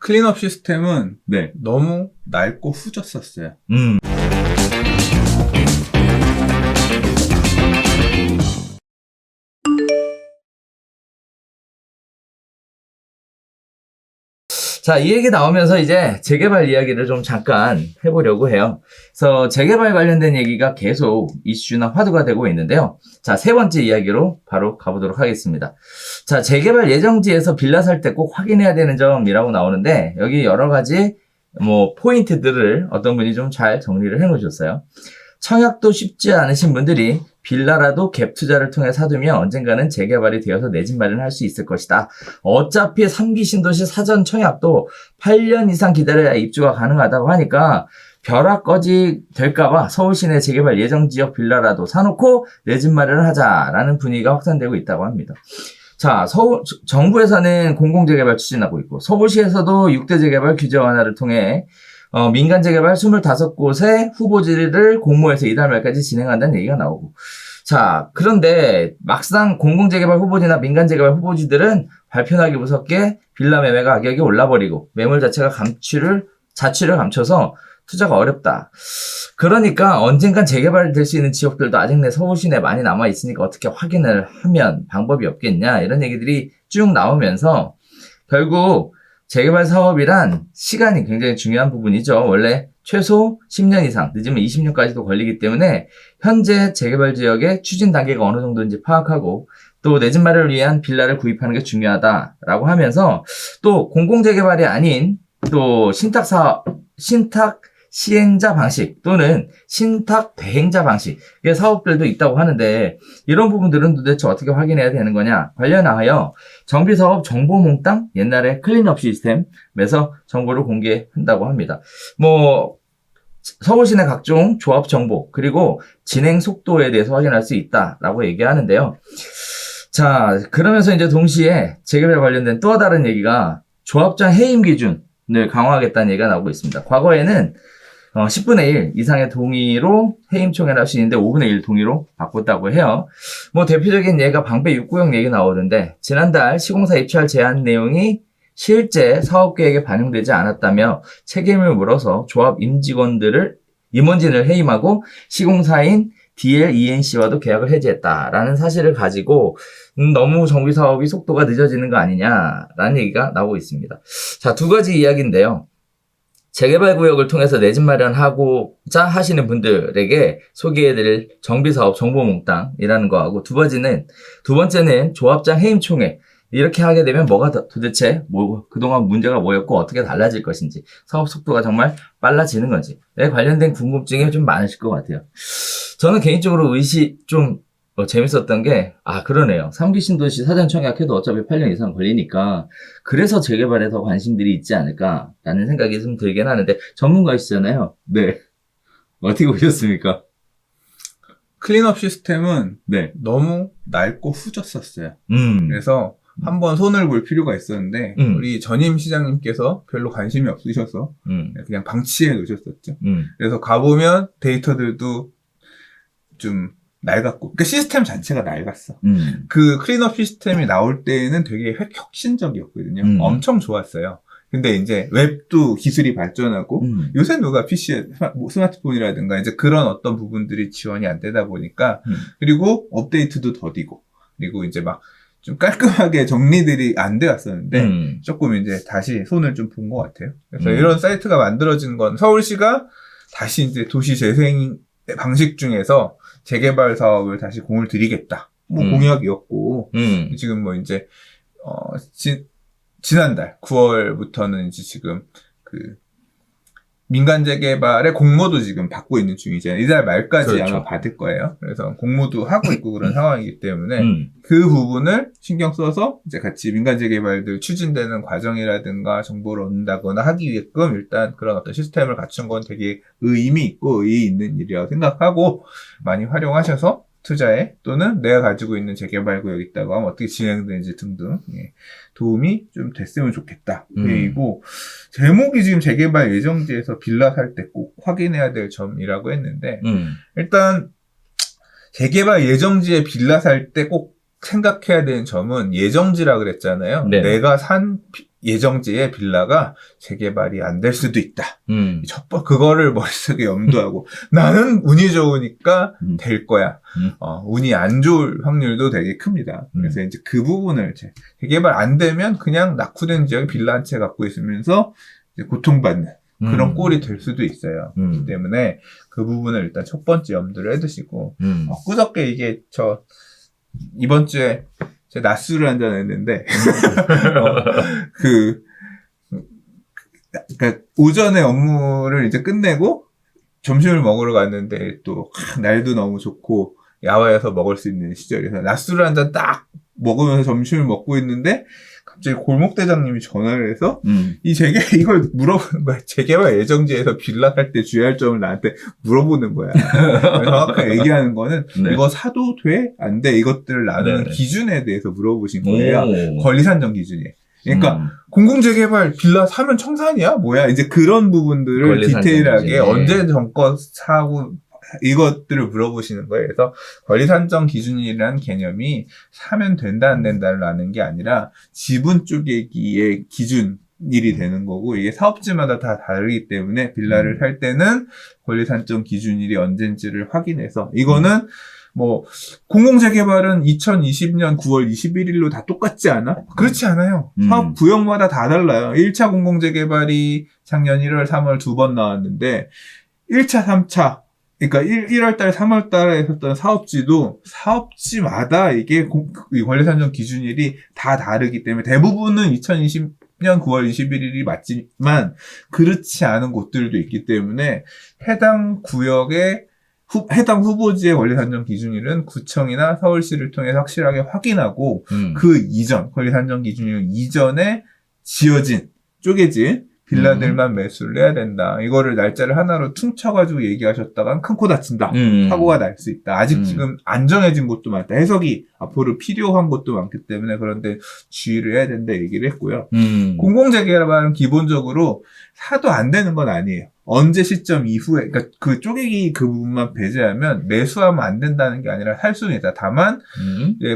클린업 시스템은 네. 너무 낡고 후졌었어요. 자, 이 얘기 나오면서 이제 재개발 이야기를 좀 잠깐 해보려고 해요. 그래서 재개발 관련된 얘기가 계속 이슈나 화두가 되고 있는데요. 자, 세 번째 이야기로 바로 가보도록 하겠습니다. 자, 재개발 예정지에서 빌라 살 때 꼭 확인해야 되는 점이라고 나오는데, 여기 여러 가지 포인트들을 어떤 분이 좀 잘 정리를 해 놓으셨어요. 청약도 쉽지 않으신 분들이 빌라라도 갭 투자를 통해 사두면 언젠가는 재개발이 되어서 내 집 마련할 수 있을 것이다. 어차피 3기 신도시 사전 청약도 8년 이상 기다려야 입주가 가능하다고 하니까 벼락거지 될까봐 서울 시내 재개발 예정 지역 빌라라도 사놓고 내 집 마련을 하자라는 분위기가 확산되고 있다고 합니다. 자, 정부에서는 공공재개발 추진하고 있고 서울시에서도 6대 재개발 규제 완화를 통해 민간 재개발 25곳의 후보지를 공모해서 이달 말까지 진행한다는 얘기가 나오고. 자, 그런데 막상 공공재개발 후보지나 민간 재개발 후보지들은 발표하기 무섭게 빌라 매매 가격이 올라버리고 매물 자체가 자취를 감춰서 투자가 어렵다. 그러니까 언젠간 재개발이 될 수 있는 지역들도 아직 내 서울 시내에 많이 남아있으니까 어떻게 확인을 하면 방법이 없겠냐 이런 얘기들이 쭉 나오면서 결국 재개발 사업이란 시간이 굉장히 중요한 부분이죠. 원래 최소 10년 이상, 늦으면 20년까지도 걸리기 때문에 현재 재개발 지역의 추진 단계가 어느 정도인지 파악하고 또 내 집 마련을 위한 빌라를 구입하는 게 중요하다라고 하면서 또 공공재개발이 아닌 또 신탁 시행자 방식 또는 신탁 대행자 방식의 사업들도 있다고 하는데 이런 부분들은 도대체 어떻게 확인해야 되는 거냐 관련하여 정비사업 정보몽땅 옛날에 클린업 시스템에서 정보를 공개한다고 합니다. 서울시내 각종 조합 정보 그리고 진행 속도에 대해서 확인할 수 있다라고 얘기하는데요. 자, 그러면서 이제 동시에 재개발 관련된 또 다른 얘기가 조합장 해임 기준을 강화하겠다는 얘기가 나오고 있습니다. 과거에는 10분의 1 이상의 동의로 해임 총회를 할 수 있는데 5분의 1 동의로 바꿨다고 해요. 대표적인 예가 방배 6구역 얘기 나오는데 지난달 시공사 입찰 제안 내용이 실제 사업계획에 반영되지 않았다며 책임을 물어서 조합 임원진을 해임하고 시공사인 DLENC와도 계약을 해지했다라는 사실을 가지고 너무 정비사업이 속도가 늦어지는 거 아니냐라는 얘기가 나오고 있습니다. 자, 두 가지 이야기인데요. 재개발 구역을 통해서 내 집 마련하고자 하시는 분들에게 소개해드릴 정비사업 정보몽땅이라는 거하고 두 번째는 조합장 해임총회. 이렇게 하게 되면 도대체 그동안 문제가 뭐였고 어떻게 달라질 것인지 사업 속도가 정말 빨라지는 건지에 관련된 궁금증이 좀 많으실 것 같아요. 저는 개인적으로 좀 재밌었던 게, 그러네요. 3기 신도시 사전 청약해도 어차피 8년 이상 걸리니까, 그래서 재개발에 더 관심들이 있지 않을까라는 생각이 좀 들긴 하는데, 전문가이시잖아요. 네. 어떻게 보셨습니까? 클린업 시스템은 네. 너무 낡고 후졌었어요. 그래서 한번 손을 볼 필요가 있었는데, 우리 전임 시장님께서 별로 관심이 없으셔서, 그냥 방치해 놓으셨었죠. 그래서 가보면 데이터들도 좀 낡았고, 그러니까 시스템 자체가 낡았어. 그 클린업 시스템이 나올 때는 되게 혁신적이었거든요. 엄청 좋았어요. 근데 이제 웹도 기술이 발전하고, 요새 누가 PC에 스마트폰이라든가 이제 그런 어떤 부분들이 지원이 안 되다 보니까, 그리고 업데이트도 더디고, 그리고 이제 막 좀 깔끔하게 정리들이 안 되었었는데, 조금 이제 다시 손을 좀 본 것 같아요. 그래서 이런 사이트가 만들어진 건 서울시가 다시 이제 도시 재생 방식 중에서 재개발 사업을 다시 공을 들이겠다. 공약이었고, 지금 이제, 지난달 9월부터는 이제 지금 민간 재개발의 공모도 지금 받고 있는 중이잖아요. 이달 말까지 그렇죠. 아마 받을 거예요. 그래서 공모도 하고 있고 그런 상황이기 때문에 그 부분을 신경 써서 이제 같이 민간 재개발들 추진되는 과정이라든가 정보를 얻는다거나 하기 위해끔 일단 그런 어떤 시스템을 갖춘 건 되게 의미 있고 의의 있는 일이라고 생각하고 많이 활용하셔서 투자에 또는 내가 가지고 있는 재개발 구역이 있다고 하면 어떻게 진행되는지 등등 도움이 좀 됐으면 좋겠다. 그리고 제목이 지금 재개발 예정지에서 빌라 살 때 꼭 확인해야 될 점이라고 했는데 일단 재개발 예정지에 빌라 살 때 꼭 생각해야 되는 점은 예정지라 그랬잖아요. 네. 내가 산 예정지의 빌라가 재개발이 안 될 수도 있다. 그거를 머릿속에 염두하고 나는 운이 좋으니까 될 거야. 운이 안 좋을 확률도 되게 큽니다. 그래서 이제 그 부분을 재개발 안 되면 그냥 낙후된 지역에 빌라 한 채 갖고 있으면서 이제 고통받는 그런 꼴이 될 수도 있어요. 그렇기 때문에 그 부분을 일단 첫 번째 염두를 해두시고 그저께 이게 이번 주에 제가 낮술을 한잔 했는데 그러니까 오전에 업무를 이제 끝내고 점심을 먹으러 갔는데 또 날도 너무 좋고 야외에서 먹을 수 있는 시절이라서 낮술을 한잔 딱 먹으면서 점심을 먹고 있는데 갑자기 골목대장님이 전화를 해서 이걸 물어보는 거야. 재개발 예정지에서 빌라 살 때 주의할 점을 나한테 물어보는 거야. 정확하게 얘기하는 거는 네. 이거 사도 돼? 안 돼? 이것들을 나누는 네네. 기준에 대해서 물어보신 거예요. 권리 산정 기준이. 그러니까 공공재개발 빌라 사면 청산이야? 뭐야? 이제 그런 부분들을 디테일하게 언제 정권 사고 이것들을 물어보시는 거예요. 그래서 권리 산정 기준이라는 개념이 사면 된다 안 된다를 아는 게 아니라 지분 쪼개기의 기준일이 되는 거고 이게 사업지마다 다 다르기 때문에 빌라를 살 때는 권리 산정 기준일이 언젠지를 확인해서 이거는 공공재개발은 2020년 9월 21일로 다 똑같지 않아? 그렇지 않아요. 사업 구역마다 다 달라요. 1차 공공재개발이 작년 1월, 3월 2번 나왔는데 1차, 3차 그러니까 1월달, 3월달에 했었던 사업지도 사업지마다 이게 권리산정 기준일이 다 다르기 때문에 대부분은 2020년 9월 21일이 맞지만 그렇지 않은 곳들도 있기 때문에 해당 구역의 해당 후보지의 권리산정 기준일은 구청이나 서울시를 통해서 확실하게 확인하고 그 이전, 권리산정 기준일 이전에 쪼개진 빌라들만 매수를 해야 된다. 이거를 날짜를 하나로 퉁쳐가지고 얘기하셨다간 큰 코 다친다. 사고가 날 수 있다. 아직 지금 안 정해진 곳도 많다. 해석이 앞으로 필요한 곳도 많기 때문에 그런데 주의를 해야 된다 얘기를 했고요. 공공재개발은 기본적으로 사도 안 되는 건 아니에요. 언제 시점 이후에, 그러니까 그 쪼개기 그 부분만 배제하면 매수하면 안 된다는 게 아니라 살 수는 있다. 다만,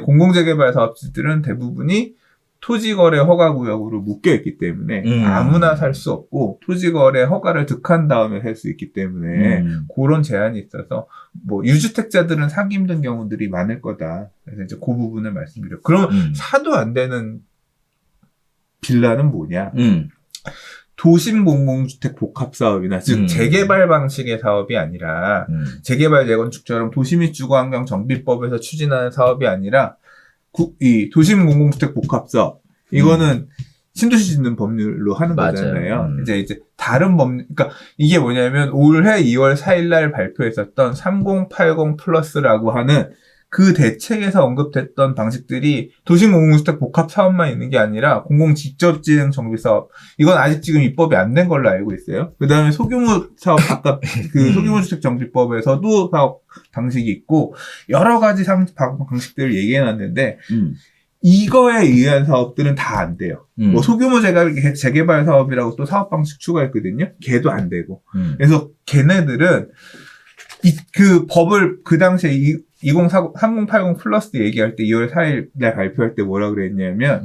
공공재개발 사업지들은 대부분이 토지거래 허가구역으로 묶여있기 때문에 아무나 살 수 없고 토지거래 허가를 득한 다음에 살 수 있기 때문에 그런 제한이 있어서 유주택자들은 사기 힘든 경우들이 많을 거다. 그래서 이제 그 부분을 말씀드려요. 그럼 사도 안 되는 빌라는 뭐냐? 도심 공공주택 복합사업이나 즉 재개발 방식의 사업이 아니라 재개발 재건축처럼 도시 및 주거환경 정비법에서 추진하는 사업이 아니라 이 도심 공공주택 복합사업 이거는 신도시 짓는 법률로 하는 거잖아요. 이제 다른 법률 그러니까 이게 뭐냐면 올해 2월 4일 날 발표했었던 3080 플러스라고 하는 그 대책에서 언급됐던 방식들이 도심 공공주택 복합 사업만 있는 게 아니라 공공 직접지행 정비 사업 이건 아직 지금 입법이 안 된 걸로 알고 있어요. 그다음에 소규모 사업 아까 그 소규모 주택 정비법에서도 사업 방식이 있고 여러 가지 방식들을 얘기해 놨는데 이거에 의한 사업들은 다 안 돼요. 소규모 재개발 사업이라고 또 사업 방식 추가했거든요. 걔도 안 되고. 그래서 걔네들은 그 법을 그 당시에 3080 플러스 얘기할 때 2월 4일 날 발표할 때 뭐라 그랬냐면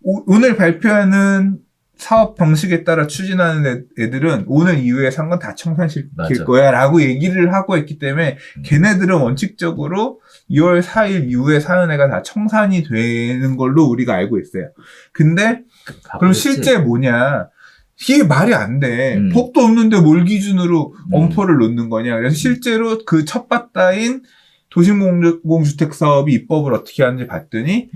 오늘 발표하는 사업 방식에 따라 추진하는 애들은 오늘 이후에 산 건 다 청산시킬 거야 라고 얘기를 하고 있기 때문에 걔네들은 원칙적으로 2월 4일 이후에 사는 애가 다 청산이 되는 걸로 우리가 알고 있어요. 근데 그럼 실제 뭐냐 이게 말이 안 돼. 법도 없는데 뭘 기준으로 엄포를 놓는 거냐. 그래서 실제로 그 첫 바다인 도심공공주택 사업이 입법을 어떻게 하는지 봤더니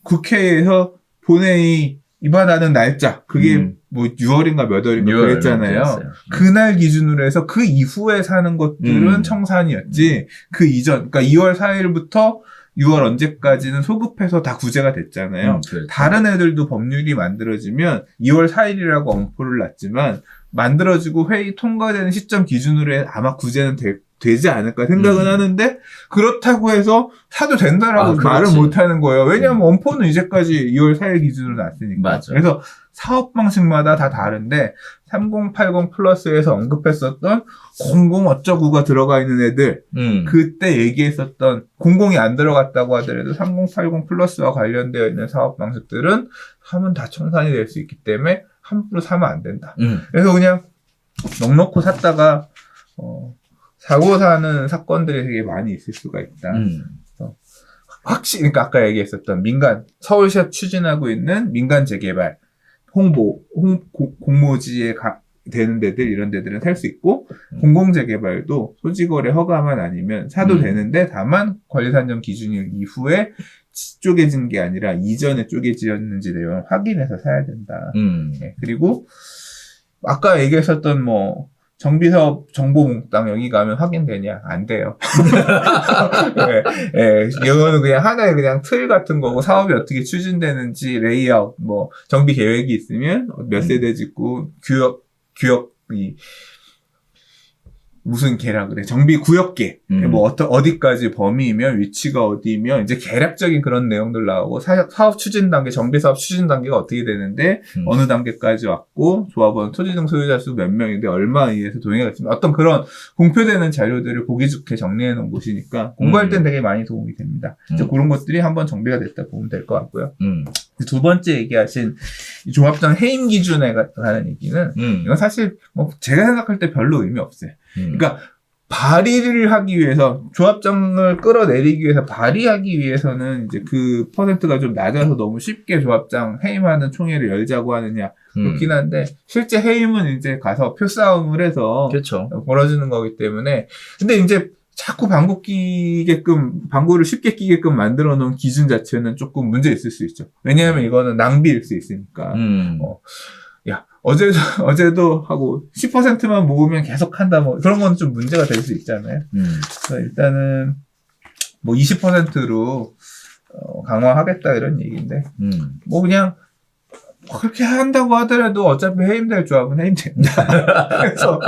국회에서 본회의 입안하는 날짜 그게 6월인가 몇 월인가 그랬잖아요. 그날 기준으로 해서 그 이후에 사는 것들은 청산이었지. 그 이전 그러니까 2월 4일부터 6월 언제까지는 소급해서 다 구제가 됐잖아요. 다른 애들도 법률이 만들어지면 2월 4일이라고 엄포를 놨지만 만들어지고 회의 통과되는 시점 기준으로 아마 구제는 되지 않을까 생각은 하는데 그렇다고 해서 사도 된다라고 말을 못 하는 거예요. 왜냐하면 원포는 이제까지 2월 4일 기준으로 났으니까. 맞아. 그래서 사업 방식마다 다 다른데 3080 플러스에서 언급했었던 00 어쩌구가 들어가 있는 애들 그때 얘기했었던 00이 안 들어갔다고 하더라도 3080 플러스와 관련되어 있는 사업 방식들은 사면 다 청산이 될 수 있기 때문에 함부로 사면 안 된다. 그래서 그냥 넉넉히 샀다가 사고 사는 사건들이 되게 많이 있을 수가 있다. 확실히 그러니까 아까 얘기했었던 서울시가 추진하고 있는 민간 재개발 공모지에 되는 데들 이런 데들은 살 수 있고 공공재개발도 소지거래 허가만 아니면 사도 되는데 다만 관리산정 기준일 이후에 쪼개진 게 아니라 이전에 쪼개졌는지 내용을 확인해서 사야 된다. 네, 그리고 아까 얘기했었던 정비사업 정보몽땅 여기 가면 확인되냐? 안 돼요. 네, 이거는 그냥 하나의 그냥 틀 같은 거고 사업이 어떻게 추진되는지 레이아웃, 정비 계획이 있으면 몇 세대 짓고 구역이 무슨 개라 그래? 정비 구역계. 어디까지 범위이면 위치가 어디면 이제 개략적인 그런 내용들 나오고 사업 추진 단계, 정비 사업 추진 단계가 어떻게 되는데 어느 단계까지 왔고 조합원 토지등 소유자 수 몇 명인데 얼마에 의해서 동의가 있습니다. 어떤 그런 공표되는 자료들을 보기 좋게 정리해 놓은 곳이니까 공부할 땐 되게 많이 도움이 됩니다. 이제 그런 것들이 한번 정비가 됐다 보면 될 것 같고요. 두 번째 얘기하신 조합장 해임 기준에 관한 얘기는 이건 사실 제가 생각할 때 별로 의미 없어요. 그러니까 발의를 하기 위해서 조합장을 끌어내리기 위해서 발의하기 위해서는 이제 그 퍼센트가 좀 낮아서 너무 쉽게 조합장 해임하는 총회를 열자고 하느냐 그렇긴 한데 실제 해임은 이제 가서 표싸움을 해서 그렇죠. 벌어지는 거기 때문에 근데 이제 자꾸 방구를 쉽게 끼게끔 만들어 놓은 기준 자체는 조금 문제 있을 수 있죠. 왜냐하면 이거는 낭비일 수 있으니까. 어제도 하고 10%만 모으면 계속 한다 그런 건 좀 문제가 될 수 있잖아요. 그래서 일단은 20%로 강화하겠다 이런 얘기인데 그냥 그렇게 한다고 하더라도 어차피 해임될 조합은 해임된다. 그래서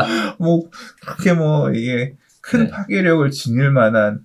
그렇게 이게 큰 파괴력을 지닐 만한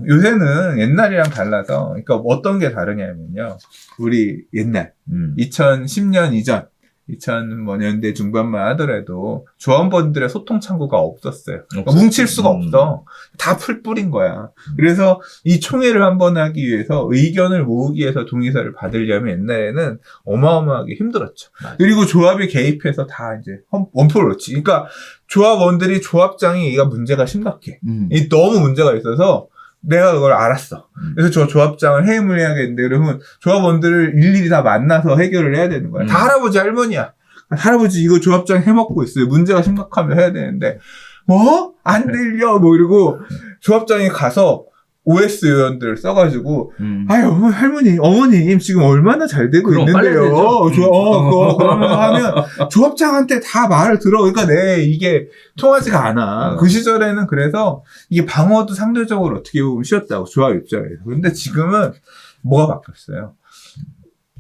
요새는 옛날이랑 달라서 그러니까 어떤 게 다르냐면요. 우리 옛날 2010년 이전 2000년대 중반만 하더라도 조합원들의 소통 창구가 없었어요. 그러니까 뭉칠 수가 없어. 다 풀뿌린 거야. 그래서 이 총회를 한번 하기 위해서 의견을 모으기 위해서 동의서를 받으려면 옛날에는 어마어마하게 힘들었죠. 맞아. 그리고 조합이 개입해서 다 이제 원포를 놓지. 그러니까 조합원들이 조합장이 얘가 문제가 심각해. 너무 문제가 있어서 내가 그걸 알았어. 그래서 저 조합장을 해임을 해야겠는데 그러면 조합원들을 일일이 다 만나서 해결을 해야 되는 거야. 다 할아버지 할머니야. 할아버지 이거 조합장 해먹고 있어요. 문제가 심각하면 해야 되는데 안 들려 이러고 조합장이 가서 OS 요원들을 써가지고 할머니 어머님 지금 얼마나 잘 되고 있는데요. 그러면 하면 조합장한테 다 말을 들어. 그러니까 이게 통하지가 않아. 그 시절에는 그래서 이게 방어도 상대적으로 어떻게 보면 쉬웠다고 조합 입장에서. 근데 지금은 뭐가 바뀌었어요?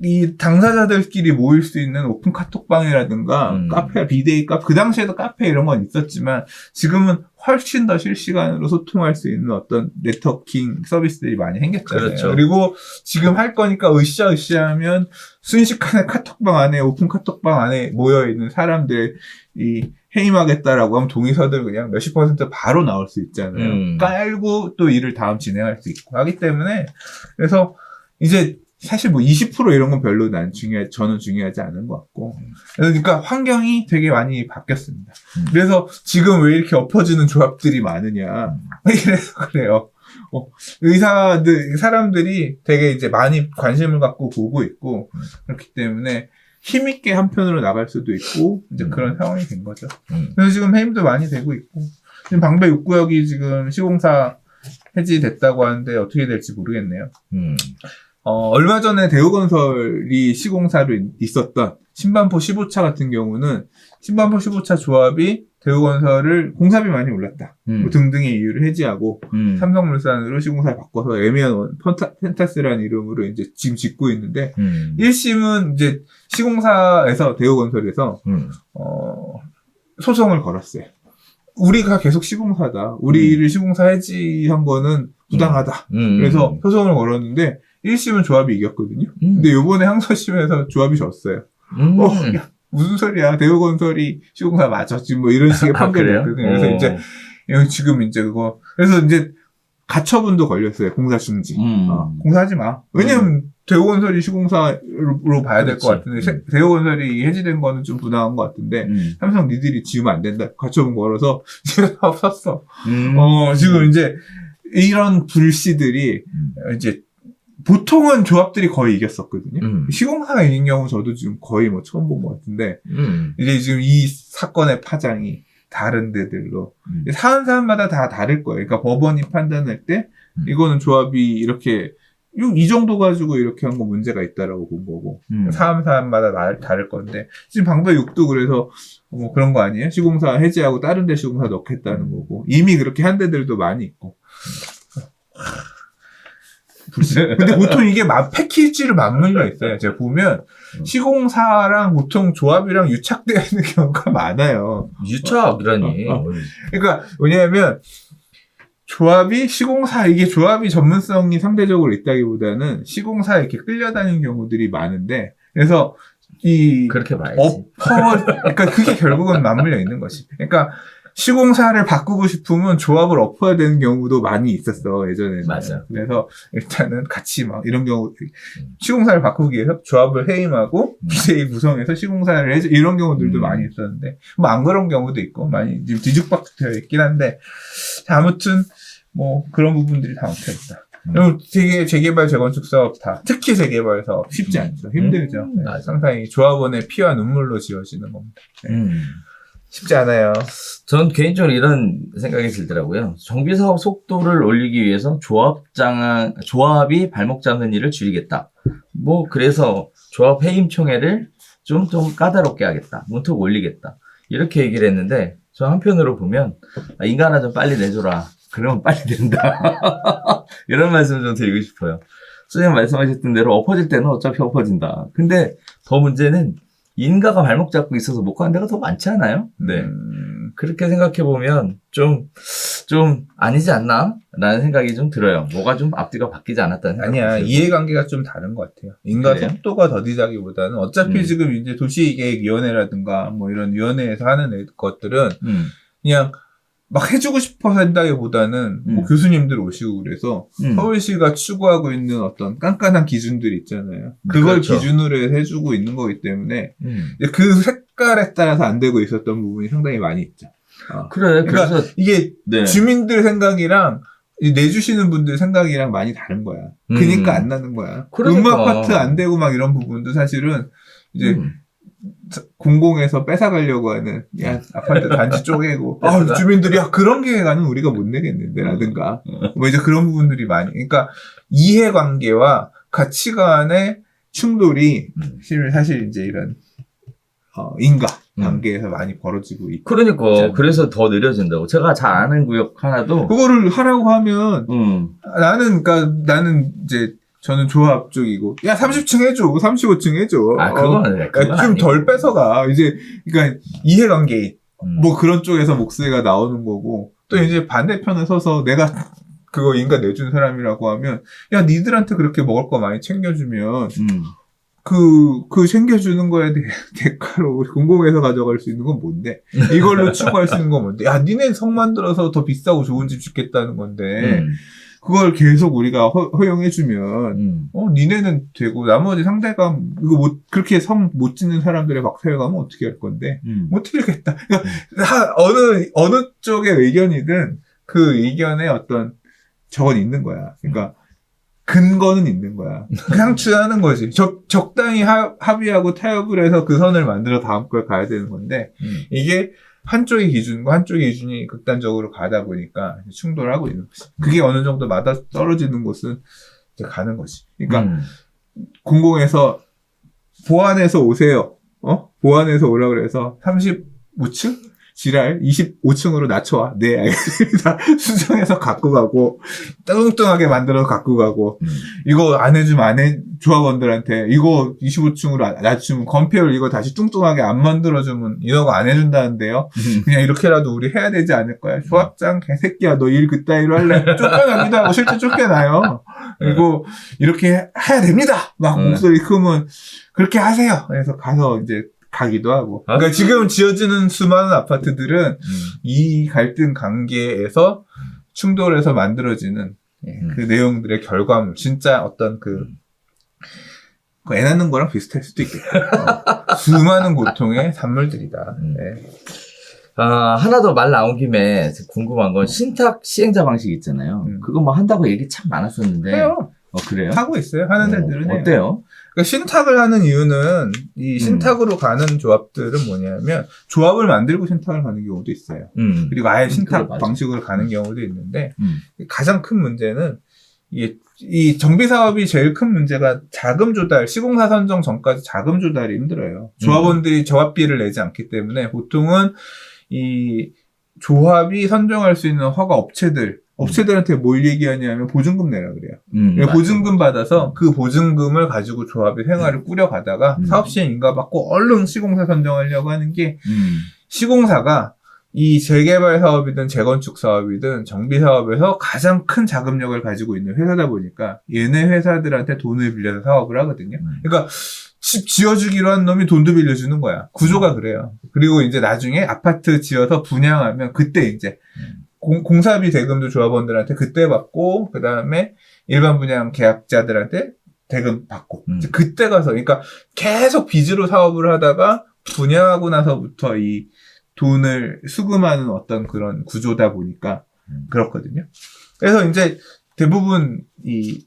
이 당사자들끼리 모일 수 있는 오픈 카톡방이라든가 카페, 비데이 카페, 그 당시에도 카페 이런 건 있었지만 지금은 훨씬 더 실시간으로 소통할 수 있는 어떤 네트워킹 서비스들이 많이 생겼잖아요. 그렇죠. 그리고 지금 할 거니까 으쌰으쌰하면 순식간에 카톡방 안에 오픈 카톡방 안에 모여있는 사람들이 해임하겠다라고 하면 동의서들 그냥 몇십 % 바로 나올 수 있잖아요. 깔고 또 일을 다음 진행할 수 있고 하기 때문에 그래서 이제 사실 20% 이런 건 별로 저는 중요하지 않은 것 같고. 그러니까 환경이 되게 많이 바뀌었습니다. 그래서 지금 왜 이렇게 엎어지는 조합들이 많으냐. 이래서 그래요. 사람들이 되게 이제 많이 관심을 갖고 보고 있고, 그렇기 때문에 힘있게 한편으로 나갈 수도 있고, 이제 그런 상황이 된 거죠. 그래서 지금 해임도 많이 되고 있고, 지금 방배 6구역이 지금 시공사 해지됐다고 하는데 어떻게 될지 모르겠네요. 얼마 전에 대우건설이 시공사로 있었던 신반포 15차 같은 경우는 신반포 15차 조합이 대우건설을 공사비 많이 올랐다. 등등의 이유를 해지하고 삼성물산으로 시공사를 바꿔서 애매한 펜타스라는 이름으로 이제 지금 짓고 있는데 1심은 이제 시공사에서 대우건설에서 소송을 걸었어요. 우리가 계속 시공사다. 우리를 시공사 해지한 거는 부당하다. 그래서 소송을 걸었는데 1심은 조합이 이겼거든요. 근데 요번에 항소심에서 조합이 졌어요. 야, 무슨 소리야. 대우건설이 시공사 맞아. 지금 뭐 이런 식의 판결이 있거든요. 그래서 이제 지금 이제 그거 그래서 이제 가처분도 걸렸어요. 공사 중지. 공사하지 마. 왜냐면 대우건설이 시공사로 봐야 될 것 같은데 대우건설이 해지된 거는 좀 부당한 것 같은데 삼성 니들이 지으면 안 된다. 가처분 걸어서 지금 사업 샀어. 지금 이제 이런 불씨들이 이제 보통은 조합들이 거의 이겼었거든요. 시공사가 이긴 경우 저도 지금 거의 뭐 처음 본 것 같은데 이제 지금 이 사건의 파장이 다른 데들로 사는 사람마다 다 다를 거예요. 그러니까 법원이 판단할 때 이거는 조합이 이렇게 이 정도 가지고 이렇게 한 거 문제가 있다라고 본 거고 사람마다 다를 건데 지금 방배 6도 그래서 뭐 그런 거 아니에요? 시공사 해지하고 다른 데 시공사 넣겠다는 거고 이미 그렇게 한 데들도 많이 있고. 근데 보통 이게 패키지로 맞물려 있어요. 제가 보면 시공사랑 보통 조합이랑 유착되어 있는 경우가 많아요. 유착이라니. 그러니까 왜냐하면 조합이 이게 조합이 전문성이 상대적으로 있다기보다는 시공사에 이렇게 끌려다니는 경우들이 많은데 그래서 그렇게 봐야지. 그러니까 그게 결국은 맞물려 있는 것이. 그러니까 시공사를 바꾸고 싶으면 조합을 엎어야 되는 경우도 많이 있었어, 예전에는. 맞아. 그래서 일단은 같이 막 이런 경우, 시공사를 바꾸기 위해서 조합을 해임하고 비대위 구성해서 시공사를 해줘, 이런 경우들도 많이 있었는데, 뭐 안 그런 경우도 있고, 많이 지금 뒤죽박죽되어 있긴 한데, 아무튼, 뭐 그런 부분들이 다 엉켜 있다. 그리고 되게 재개발, 재건축 사업 다, 특히 재개발 사업 쉽지 않죠. 힘들죠. 네, 상당히 조합원의 피와 눈물로 지어지는 겁니다. 네. 쉽지 않아요. 전 개인적으로 이런 생각이 들더라고요. 정비사업 속도를 올리기 위해서 조합이 발목 잡는 일을 줄이겠다. 뭐 그래서 조합 해임총회를 좀 까다롭게 하겠다. 문턱 올리겠다. 이렇게 얘기를 했는데 저 한편으로 보면 인간아 좀 빨리 내줘라. 그러면 빨리 된다. 이런 말씀 좀 드리고 싶어요. 선생님 말씀하셨던 대로 엎어질 때는 어차피 엎어진다. 근데 더 문제는 인가가 발목 잡고 있어서 못 가는 데가 더 많지 않아요? 네. 그렇게 생각해보면 좀 아니지 않나? 라는 생각이 좀 들어요. 뭐가 좀 앞뒤가 바뀌지 않았다는 생각이 아니야. 이해관계가 좀 다른 것 같아요. 인가 그래요? 속도가 더디다기보다는 어차피 지금 이제 도시계획위원회라든가 뭐 이런 위원회에서 하는 것들은 그냥 막 해주고 싶어서 한다기보다는 뭐 교수님들 오시고 그래서 서울시가 추구하고 있는 어떤 깐깐한 기준들이 있잖아요. 그걸 그렇죠. 기준으로 해서 해주고 있는 거기 때문에 그 색깔에 따라서 안 되고 있었던 부분이 상당히 많이 있죠. 그래. 그러니까 그래서 이게 주민들 생각이랑 내주시는 분들 생각이랑 많이 다른 거야. 그러니까 안 나는 거야. 그러니까. 아파트 안 되고 막 이런 부분도 사실은 이제 공공에서 뺏어가려고 하는 아파트 단지 쪼개고 주민들이 그런 계획안은 우리가 못 내겠는데 라든가 뭐 이제 그런 부분들이 많이 그러니까 이해관계와 가치관의 충돌이 사실 이제 이런 인가 단계에서 많이 벌어지고 있고 그러니까 그래서 더 느려진다고. 제가 잘 아는 구역 하나도 그거를 하라고 하면 나는 이제 저는 조합 쪽이고, 30층 해줘, 35층 해줘. 그건 좀 덜 뺏어가. 이제, 그러니까, 이해관계, 뭐 그런 쪽에서 목소리가 나오는 거고, 또 이제 반대편에 서서 내가 그거 인가 내준 사람이라고 하면, 니들한테 그렇게 먹을 거 많이 챙겨주면, 그 챙겨주는 거에 대가로 공공에서 가져갈 수 있는 건 뭔데? 이걸로 추구할 수 있는 건 뭔데? 니네 성 만들어서 더 비싸고 좋은 집 짓겠다는 건데, 그걸 계속 우리가 허용해주면, 니네는 되고, 나머지 상대가, 이거 그렇게 성 못 짓는 사람들의 박사에 가면 어떻게 할 건데? 못 틀겠다. 그러니까, 어느 쪽의 의견이든 그 의견에 어떤, 저건 있는 거야. 그러니까, 근거는 있는 거야. 상추하는 거지. 적당히 합의하고 타협을 해서 그 선을 만들어 다음 거에 가야 되는 건데, 이게, 한쪽의 기준과 한쪽의 기준이 극단적으로 가다 보니까 충돌하고 있는 거지. 그게 어느 정도 맞아 떨어지는 곳은 이제 가는 거지. 그러니까 공공에서 보안해서 오세요. 보안해서 오라 그래서 35층? 지랄 25층으로 낮춰와. 네, 알겠습니다. 수정해서 갖고 가고, 뚱뚱하게 만들어서 갖고 가고, 이거 안 해주면 조합원들한테, 이거 25층으로 낮추면, 건폐율 이거 다시 뚱뚱하게 안 만들어주면, 이거 안 해준다는데요? 그냥 이렇게라도 우리 해야 되지 않을까요? 조합장, 개새끼야, 너 일 그따위로 할래? 쫓겨납니다. 하고 실제 쫓겨나요. 그리고, 이렇게 해야 됩니다! 막 목소리 크면, 그렇게 하세요! 그래서 가서 이제, 가기도 하고. 그러니까 지금 지어지는 수많은 아파트들은 이 갈등 관계에서 충돌해서 만들어지는 그 내용들의 결과물, 진짜 어떤 애 낳는 거랑 비슷할 수도 있겠다. 수많은 고통의 산물들이다. 네. 하나 더 말 나온 김에 궁금한 건 신탁 시행자 방식 있잖아요. 그거 뭐 한다고 얘기 참 많았었는데. 해요. 그래요? 하고 있어요. 하는 데들은 해요. 어때요? 그러니까 신탁을 하는 이유는 이 신탁으로 가는 조합들은 뭐냐면 조합을 만들고 신탁을 가는 경우도 있어요. 그리고 아예 신탁 방식으로 가는 경우도 있는데 가장 큰 문제는 이 정비 사업이 제일 큰 문제가 자금 조달, 시공사 선정 전까지 자금 조달이 힘들어요. 조합원들이 조합비를 내지 않기 때문에 보통은 이 조합이 선정할 수 있는 허가 업체들한테 뭘 얘기하냐면 보증금 내라 그래요. 보증금 받아서 그 보증금을 가지고 조합의 생활을 꾸려가다가 사업시행 인가받고 얼른 시공사 선정하려고 하는 게 시공사가 이 재개발 사업이든 재건축 사업이든 정비 사업에서 가장 큰 자금력을 가지고 있는 회사다 보니까 얘네 회사들한테 돈을 빌려서 사업을 하거든요. 그러니까 집 지어주기로 한 놈이 돈도 빌려주는 거야. 구조가 그래요. 그리고 이제 나중에 아파트 지어서 분양하면 그때 이제 공사비 대금도 조합원들한테 그때 받고, 그 다음에 일반 분양 계약자들한테 대금 받고, 이제 그때 가서, 그러니까 계속 빚으로 사업을 하다가 분양하고 나서부터 이 돈을 수금하는 어떤 그런 구조다 보니까 그렇거든요. 그래서 이제 대부분 이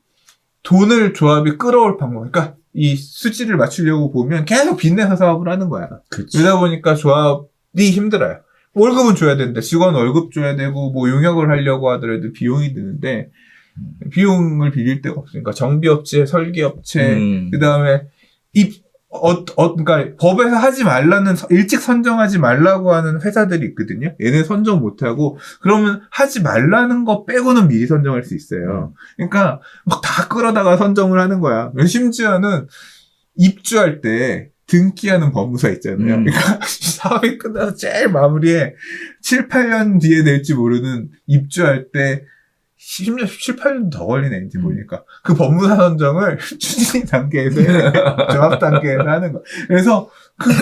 돈을 조합이 끌어올 방법, 그러니까 이 수지를 맞추려고 보면 계속 빚내서 사업을 하는 거야. 그치. 그러다 보니까 조합이 힘들어요. 월급은 줘야 되는데, 직원 월급 줘야 되고, 뭐 용역을 하려고 하더라도 비용이 드는데, 비용을 빌릴 데가 없으니까, 정비업체, 설계업체, 그 다음에, 그러니까 법에서 하지 말라는, 일찍 선정하지 말라고 하는 회사들이 있거든요. 얘네 선정 못하고, 그러면 하지 말라는 거 빼고는 미리 선정할 수 있어요. 그러니까, 막 다 끌어다가 선정을 하는 거야. 심지어는, 입주할 때, 등기하는 법무사 있잖아요. 그러니까 사업이 끝나서 제일 마무리에 7, 8년 뒤에 될지 모르는 입주할 때 심지어 7, 8년 더 걸리네, 이제 보니까. 그 법무사 선정을 추진 단계에서 해요. 조합 단계에서 하는 거야. 그래서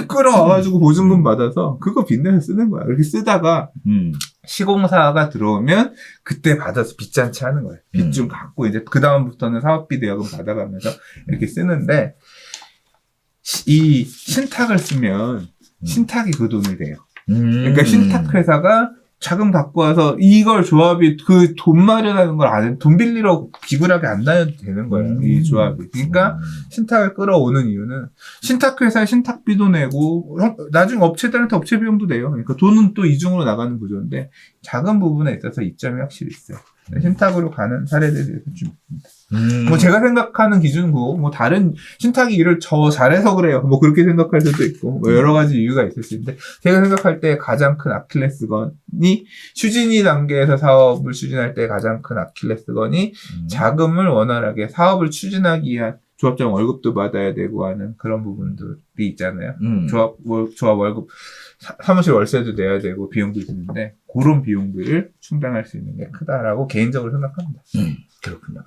끌어와가지고 보증금 받아서 그거 빚내서 쓰는 거야. 이렇게 쓰다가 시공사가 들어오면 그때 받아서 빚잔치 하는 거예요. 빚 좀 갚고 이제 그다음부터는 사업비 대여금 받아가면서 이렇게 쓰는데 이 신탁을 쓰면 신탁이 그 돈을 내요. 그러니까 신탁 회사가 자금 갖고 와서 이걸 조합이 그 돈 마련하는 걸 안 해. 돈 빌리러 비굴하게 안 다녀도 되는 거예요. 이 조합이. 그러니까 신탁을 끌어오는 이유는 신탁 회사에 신탁비도 내고 나중에 업체들한테 업체 비용도 내요. 그러니까 돈은 또 이중으로 나가는 구조인데 작은 부분에 있어서 이점이 확실히 있어요. 신탁으로 가는 사례들에 대해서 좀 뭐 제가 생각하는 기준은 뭐 다른 신탁이 일을 잘해서 그래요. 뭐 그렇게 생각할 수도 있고 뭐 여러 가지 이유가 있을 수 있는데 제가 생각할 때 가장 큰 아킬레스건이 추진이 단계에서 사업을 추진할 때 가장 큰 아킬레스건이 자금을 원활하게 사업을 추진하기 위한 조합장 월급도 받아야 되고 하는 그런 부분들이 있잖아요. 조합 월급, 사무실 월세도 내야 되고 비용도 있는데 그런 비용들을 충당할 수 있는 게 크다라고 개인적으로 생각합니다. 그렇군요.